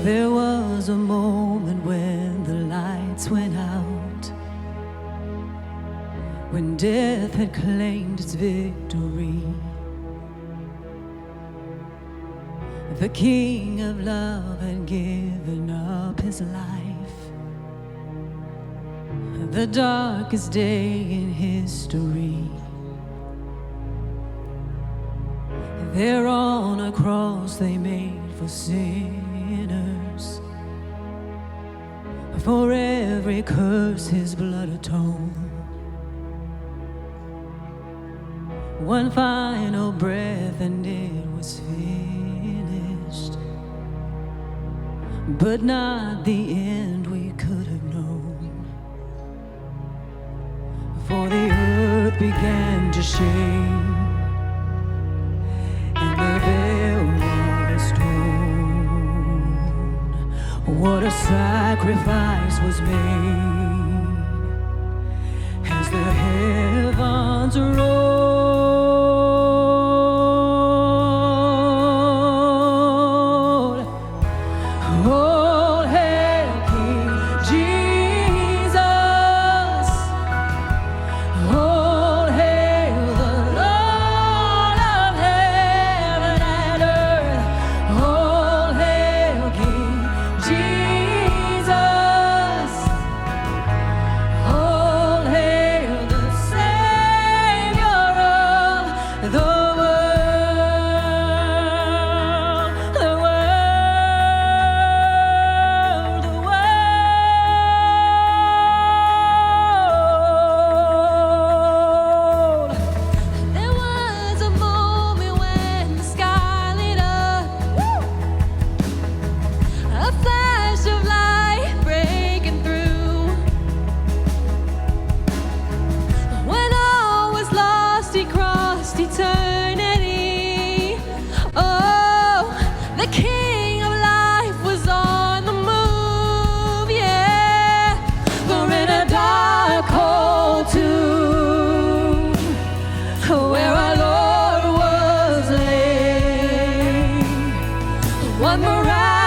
There was a moment when the lights went out, when death had claimed its victory. The King of Love had given up his life, the darkest day in history. There on a cross they made for sinners, for every curse his blood atoned. One final breath and it was finished, but not the end we could have known. For the earth began to shake, and the veil was torn. What a sacrifice was made as the heavens roared. All hail King Jesus! All hail the Lord of heaven and earth! All hail King Jesus! All hail the Savior of the world, the world, the world. There was a moment when the sky lit up, a flash of light breaking through. When all was lost, he crossed eternity. Oh, the King of Life was on the move, yeah. For in a dark, cold tomb, where our Lord was laid, one miraculous